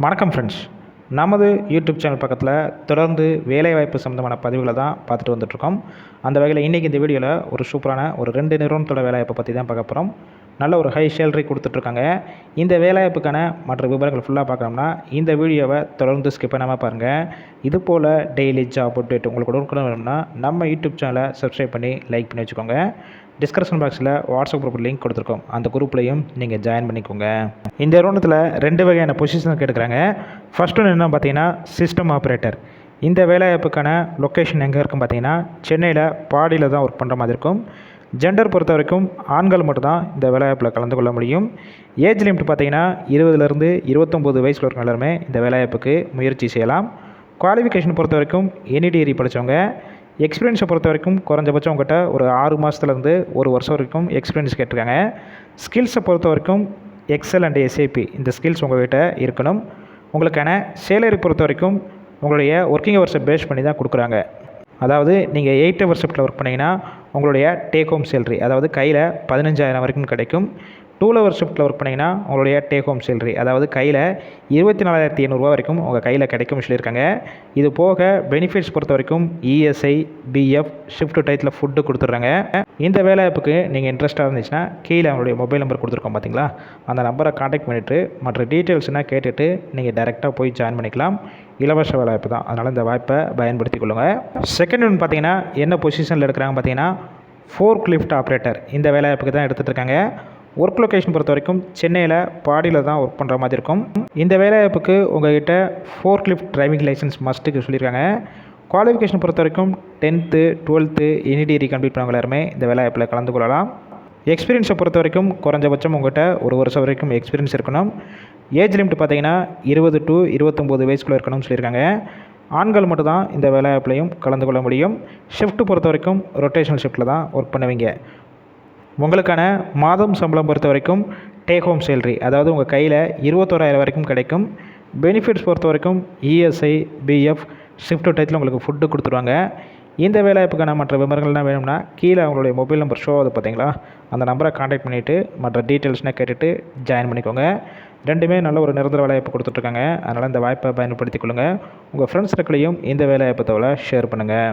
வணக்கம் ஃப்ரெண்ட்ஸ். நமது YouTube channel பக்கத்தில் தொடர்ந்து வேலைவாய்ப்பு சம்மந்தமான பதிவுகளை தான் பார்த்துட்டு வந்துட்ருக்கோம். அந்த வகையில் இன்றைக்கி இந்த வீடியோவில் ஒரு சூப்பரான ஒரு 2 நிறுவனத்தோட வேலைவாய்ப்பை பற்றி தான் பார்க்க போகிறோம். நல்ல ஒரு ஹை சேலரி கொடுத்துட்ருக்காங்க. இந்த வேலைவாய்ப்புக்கான மற்ற விவரங்கள் ஃபுல்லாக பார்க்கணும்னா இந்த வீடியோவை தொடர்ந்து ஸ்கிப் பண்ணாமல் பாருங்கள். இது போல் டெய்லி ஜாப் அப்டேட் உங்களுக்கு கொடுக்கணும் வேணும்னா நம்ம யூடியூப் சேனலை சப்ஸ்கிரைப் பண்ணி லைக் பண்ணி வச்சுக்கோங்க. டிஸ்கிரிப்ஷன் பாக்ஸில் வாட்ஸ்அப் குரூப் லிங்க் கொடுத்துருக்கோம். அந்த குரூப்லையும் நீங்கள் ஜாயின் பண்ணிக்கோங்க. இந்த நிறுவனத்தில் 2 வகையான பொசிஷன் எடுக்கிறாங்க. ஃபர்ஸ்ட் ஒன்று என்ன பார்த்தீங்கன்னா சிஸ்டம் ஆப்ரேட்டர். இந்த வேலைவாய்ப்புக்கான லொக்கேஷன் எங்கே இருக்குன்னு பார்த்தீங்கன்னா சென்னையில் பாடியில் தான் ஒர்க் பண்ணுற மாதிரி இருக்கும். ஜெண்டர் பொறுத்த வரைக்கும் ஆண்கள் மட்டும்தான் இந்த வேலைவாய்ப்பில் கலந்து கொள்ள முடியும். ஏஜ் லிமிட் பார்த்தீங்கன்னா 20லேருந்து 29 வயசில் இருக்கிற எல்லாருமே இந்த வேலைவாய்ப்புக்கு முயற்சி செய்யலாம். குவாலிஃபிகேஷன் பொறுத்த வரைக்கும் எனி டிகிரி படித்தவங்க. எக்ஸ்பீரியன்ஸை பொறுத்த வரைக்கும் குறைஞ்சபட்சம் உங்கள்கிட்ட ஒரு 6 மாதத்துலேருந்து 1 வருஷம் வரைக்கும் எக்ஸ்பீரியன்ஸ் கேட்டிருக்காங்க. ஸ்கில்ஸை பொறுத்த வரைக்கும் எக்ஸல் அண்ட் எஸ்ஏபி இந்த ஸ்கில்ஸ் உங்கள்கிட்ட இருக்கணும். உங்களுக்கான சேலரி பொறுத்த வரைக்கும் உங்களுடைய ஒர்க்கிங் ஹவர்ஸை பேஸ் பண்ணி தான் கொடுக்குறாங்க. அதாவது நீங்கள் 8 ஹவர் ஷிஃப்ட்டில் ஒர்க் பண்ணிங்கன்னா உங்களுடைய டேக் ஹோம் சேலரி அதாவது கையில் 15,000 வரைக்கும் கிடைக்கும். 2 ஹவர் ஷிஃப்ட்டில் ஒர்க் பண்ணிங்கன்னா உங்களுடைய டேக் ஹோம் சேலரி அதாவது கையில் 24,800 வரைக்கும் உங்கள் கையில் கிடைக்கும்னு சொல்லியிருக்காங்க. இது போக பெனிஃபிட்ஸ் பொறுத்த வரைக்கும் இஎஸ்ஐ, பிஎஃப், ஷிஃப்ட் டைத்தில் ஃபுட்டு கொடுத்துட்றாங்க. இந்த வேலைவாய்ப்புக்கு நீங்கள் இன்ட்ரெஸ்ட்டாக இருந்துச்சுன்னா கீழே அவங்களுடைய மொபைல் நம்பர் கொடுத்துருக்கோம் பார்த்தீங்களா, அந்த நம்பரை காண்டாக்ட் பண்ணிவிட்டு மற்ற டீட்டெயில்ஸ்னால் கேட்டுட்டு நீங்கள் டைரெக்டாக போய் ஜாயின் பண்ணிக்கலாம். இலவச வேலைவாய்ப்பு தான், அதனால் இந்த வாய்ப்பை பயன்படுத்திக் கொள்ளுங்கள். செகண்ட் ஒன்று பார்த்தீங்கன்னா என்ன பொசிஷனில் எடுக்கிறாங்க பார்த்தீங்கன்னா ஃபோர்க் லிஃப்ட் ஆப்ரேட்டர். இந்த வேலைவாய்ப்புக்கு தான் எடுத்துகிட்டு இருக்காங்க. ஒர்க் லொக்கேஷன் பொறுத்த வரைக்கும் சென்னையில் பாடியில் தான் ஒர்க் பண்ணுற மாதிரி இருக்கும். இந்த வேலைவாய்ப்புக்கு உங்கள்கிட்ட ஃபோர்க் லிஃப்ட் டிரைவிங் லைசன்ஸ் மஸ்ட்டுக்கு சொல்லியிருக்காங்க. குவாலிஃபிகேஷன் பொறுத்த வரைக்கும் 10th 12th any degree complete பண்ணவங்க எல்லாருமே இந்த வேலைவாய்ப்பில் கலந்து கொள்ளலாம். எக்ஸ்பீரியன்ஸை பொறுத்த வரைக்கும் குறைஞ்சபட்சம் உங்கள்கிட்ட 1 வருஷம் வரைக்கும் எக்ஸ்பீரியன்ஸ் இருக்கணும். ஏஜ் லிமிட் பார்த்தீங்கன்னா 20 to 29 வயசுக்குள்ளே இருக்கணும்னு சொல்லியிருக்காங்க. ஆண்கள் மட்டும் தான் இந்த வேலைவாய்ப்புலையும் கலந்து கொள்ள முடியும். ஷிஃப்ட் பொறுத்த வரைக்கும் ரொட்டேஷனல் ஷிஃப்ட்டில் தான் ஒர்க் பண்ணுவீங்க. உங்களுக்கான மாதம் சம்பளம் பொறுத்த வரைக்கும் டேக் ஹோம் சேலரி அதாவது உங்கள் கையில் 21,000 வரைக்கும் கிடைக்கும். பெனிஃபிட்ஸ் பொறுத்த வரைக்கும் இஎஸ்ஐ, பிஎஃப், ஷிஃப்ட் டைத்தில் உங்களுக்கு ஃபுட்டு கொடுத்துருவாங்க. இந்த வேலைவாய்ப்புக்கான மற்ற விவரங்கள்லாம் வேணும்னா கீழே அவங்களுடைய மொபைல் நம்பர் ஷோ ஆகுது பார்த்தீங்களா, அந்த நம்பரை காண்டாக்ட் பண்ணிவிட்டு மற்ற டீட்டெயில்ஸ்னால் கேட்டுட்டு ஜாயின் பண்ணிக்கோங்க. ரெண்டுமே நல்ல ஒரு நிரந்தர வேலைவாய்ப்பு கொடுத்துட்ருக்காங்க. அதனால் இந்த வாய்ப்பை பயன்படுத்திக் கொள்ளுங்கள். உங்கள் ஃப்ரெண்ட்ஸ் சர்க்கிளையும் இந்த வேலைவாய்ப்பு தகவலை ஷேர் பண்ணுங்கள்.